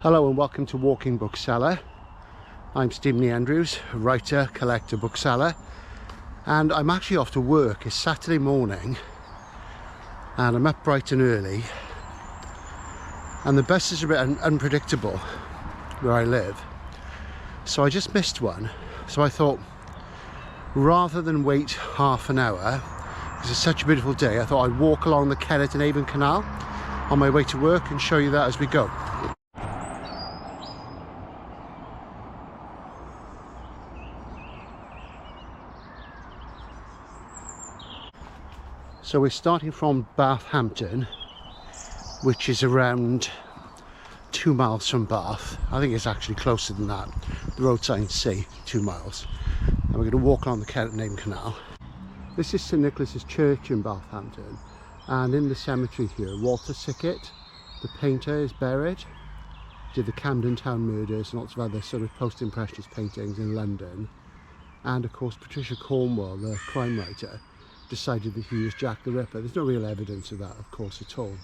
Hello and welcome to Walking Bookseller. I'm Stephen Andrews, writer, collector, bookseller, and I'm actually off to work. It's Saturday morning and I'm up bright and early, and the bus is a bit unpredictable where I live, so I just missed one. So I thought, rather than wait half an hour, because it's such a beautiful day, I thought I'd walk along the Kennet and Avon Canal on my way to work and show you that as we go. So we're starting from Bathampton, which is around 2 miles from Bath. I think it's actually closer than that. The road signs say 2 miles. And we're going to walk along the Kennet and Avon Canal. This is St Nicholas's Church in Bathampton, and in the cemetery here, Walter Sickett, the painter, is buried. Did the Camden Town murders and lots of other sort of post-impressionist paintings in London. And of course Patricia Cornwell, the crime writer, decided that he was Jack the Ripper. There's no real evidence of that, of course, at all.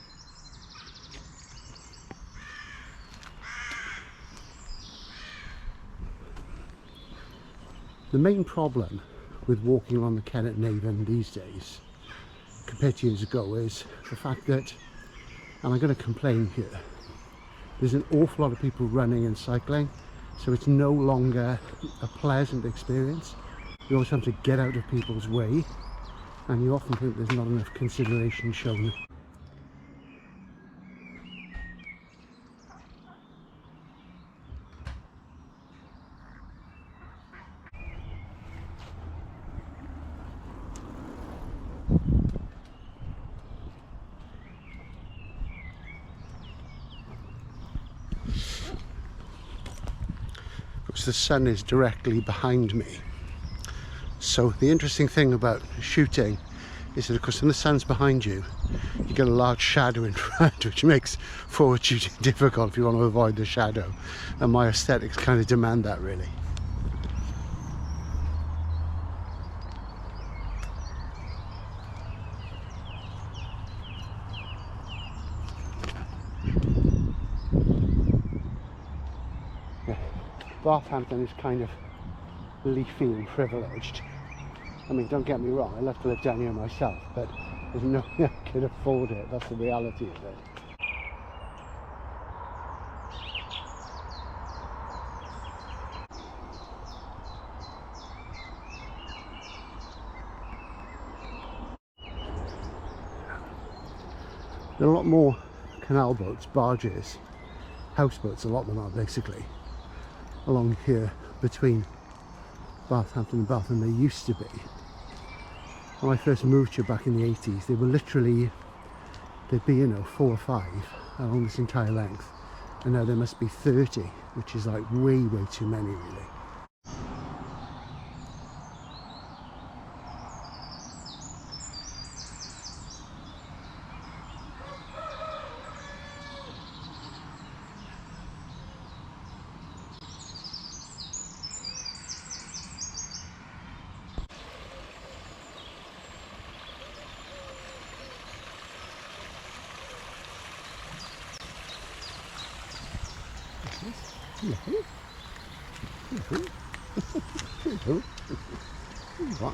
The main problem with walking along the Kennet and Avon these days, compared to years ago, is the fact that, and I'm going to complain here, there's an awful lot of people running and cycling, so it's no longer a pleasant experience. You always have to get out of people's way, and you often think there's not enough consideration shown. Because the sun is directly behind me. So the interesting thing about shooting is that, of course, when the sun's behind you, you get a large shadow in front, which makes forward shooting difficult if you want to avoid the shadow. And my aesthetics kind of demand that, really. Yeah. Bathampton is kind of leafy and privileged. I mean, don't get me wrong, I'd love to live down here myself, but there's no way I can afford it. That's the reality of it. There are a lot more canal boats, barges, houseboats, a lot of them are basically, along here between Bathampton and Bath than they used to be. When I first moved here back in the 80s, they were literally, there'd be, 4 or 5 along this entire length, and now there must be 30, which is like way too many, really. What?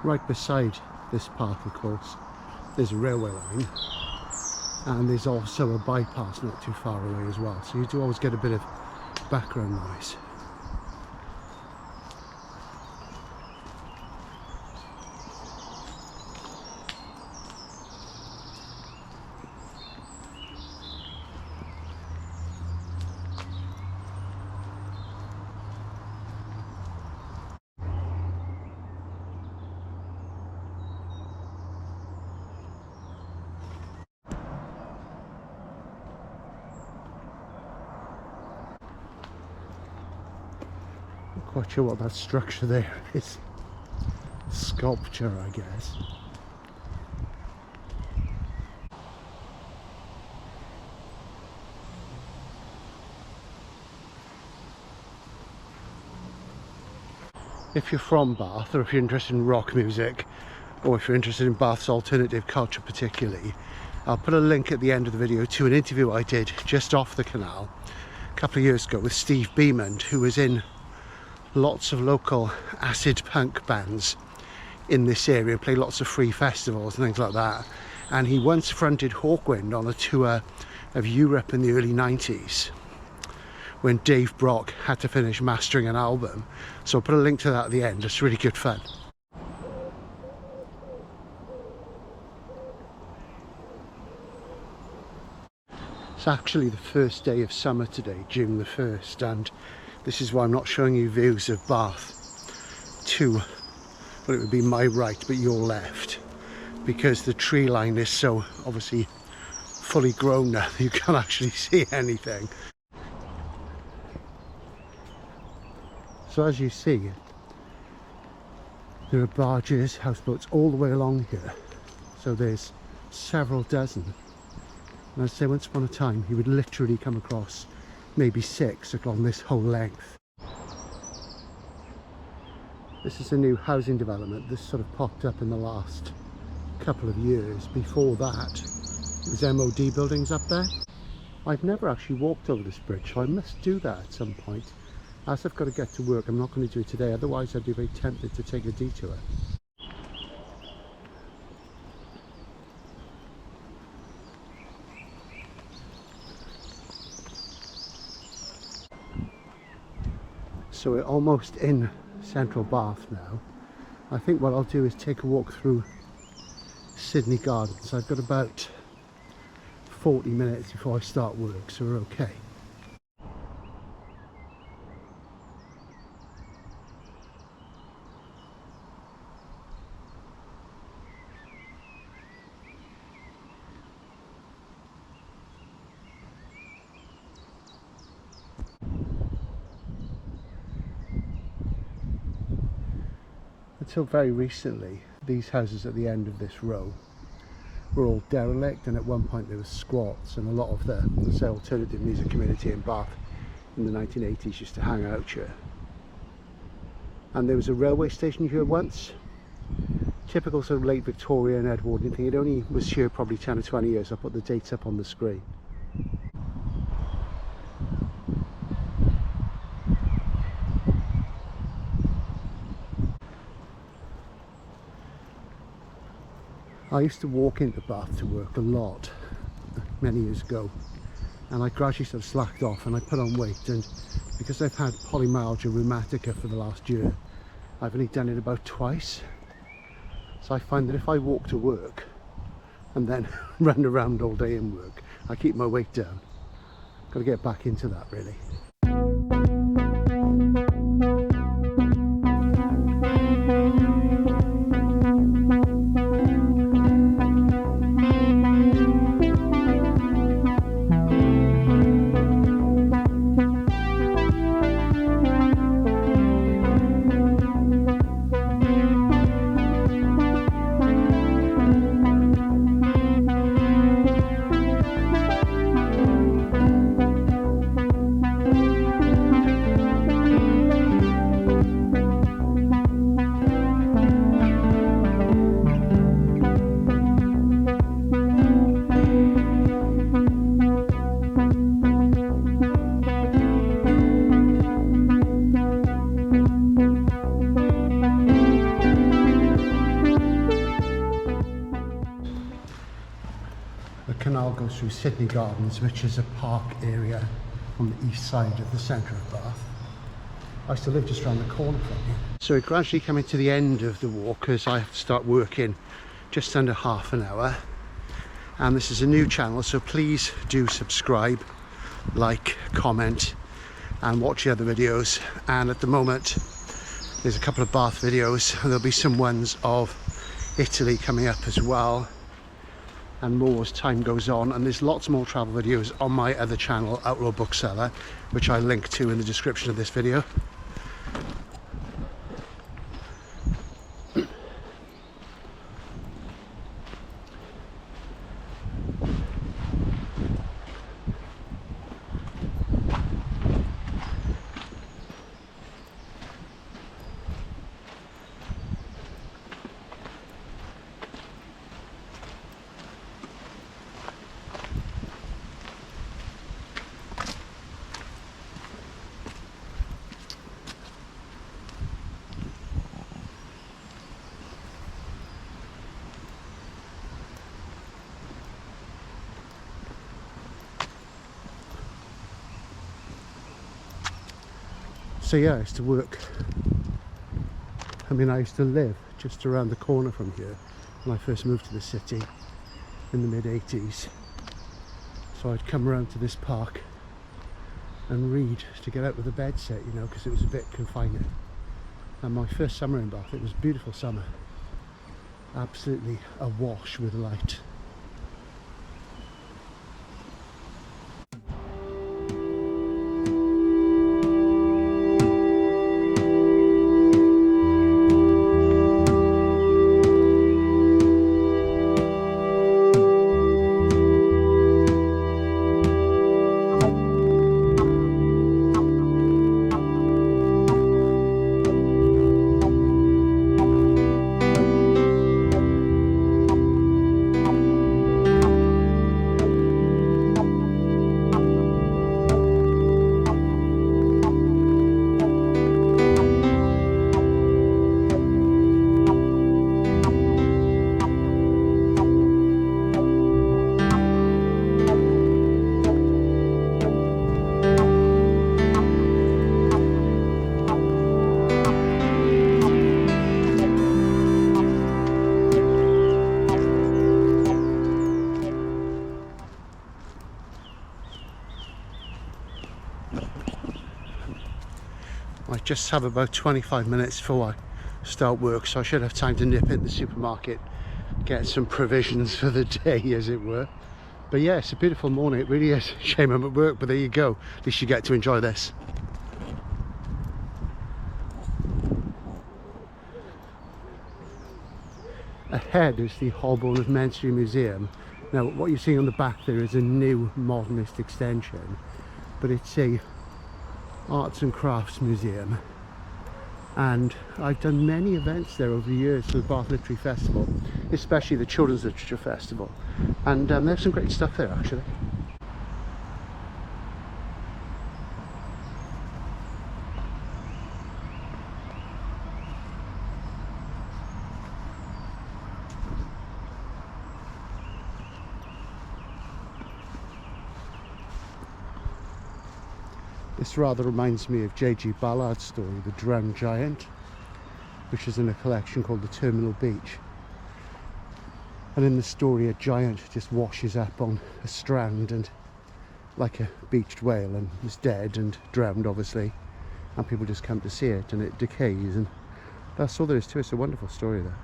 right beside this path, of course, there's a railway line, and there's also a bypass not too far away as well, so you do always get a bit of background noise. Quite sure what that structure there is. Sculpture, I guess. If you're from Bath, or if you're interested in rock music, or if you're interested in Bath's alternative culture particularly, I'll put a link at the end of the video to an interview I did just off the canal a couple of years ago with Steve Beamond, who was in lots of local acid punk bands in this area, played lots of free festivals and things like that, and he once fronted Hawkwind on a tour of Europe in the early 90s when Dave Brock had to finish mastering an album. So I'll put a link to that at the end. It's really good fun. It's actually the first day of summer today, June the 1st, and this is why I'm not showing you views of Bath to, well, it would be my right, but your left, because the tree line is so obviously fully grown now you can't actually see anything. So as you see, there are barges, houseboats all the way along here, so there's several dozen. And I'd say once upon a time you would literally come across maybe 6 along this whole length. This is a new housing development. This sort of popped up in the last couple of years. Before that, it was MOD buildings up there. I've never actually walked over this bridge, so I must do that at some point. As I've got to get to work, I'm not going to do it today, otherwise I'd be very tempted to take a detour. So we're almost in central Bath now. I think what I'll do is take a walk through Sydney Gardens. I've got about 40 minutes before I start work, so we're okay. Until very recently, these houses at the end of this row were all derelict, and at one point there was squats, and a lot of the say, alternative music community in Bath in the 1980s used to hang out here. And there was a railway station here once, typical sort of late Victorian Edwardian thing. It only was here probably 10 or 20 years. I'll put the dates up on the screen. I used to walk into Bath to work a lot many years ago, and I gradually sort of slacked off and I put on weight, and because I've had polymyalgia rheumatica for the last year, I've only done it about twice. So I find that if I walk to work and then run around all day in work, I keep my weight down. Got to get back into that really. canal goes through Sydney Gardens, which is a park area on the east side of the centre of Bath. I used to live just around the corner from here. So we're gradually coming to the end of the walk because I have to start working just under half an hour. And this is a new channel, so please do subscribe, like, comment and watch the other videos. And at the moment there's a couple of Bath videos, and there'll be some ones of Italy coming up as well, and more as time goes on. And there's lots more travel videos on my other channel, Outlaw Bookseller, which I link to in the description of this video. So yeah, I used to work, I used to live just around the corner from here when I first moved to the city in the mid-80s. So I'd come around to this park and read to get out with the bed set, you know, because it was a bit confining. And my first summer in Bath, it was a beautiful summer, absolutely awash with light. I just have about 25 minutes before I start work, so I should have time to nip in the supermarket, get some provisions for the day, as it were. But yeah, it's a beautiful morning, it really is. Shame I'm at work, but there you go, at least you get to enjoy this. Ahead is the Holborn of Menstrie Museum. Now what you're seeing on the back there is a new modernist extension, but it's a arts and crafts museum, and I've done many events there over the years for the Bath Literary Festival, especially the Children's Literature Festival, and there's some great stuff there actually. This rather reminds me of J.G. Ballard's story, The Drowned Giant, which is in a collection called The Terminal Beach. And in the story, a giant just washes up on a strand, and like a beached whale, and is dead and drowned obviously, and people just come to see it, and it decays, and that's all there is to it. It's a wonderful story there.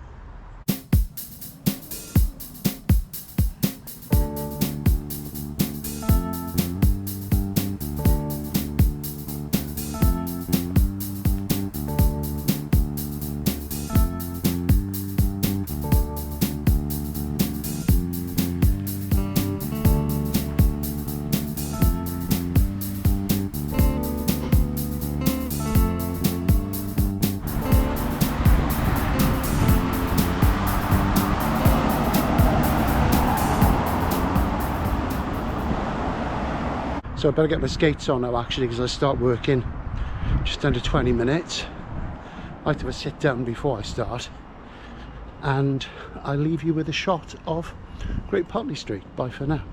So I better get my skates on now actually, because I start working just under 20 minutes. I like to have a sit down before I start, and I leave you with a shot of Great Potley Street. Bye for now.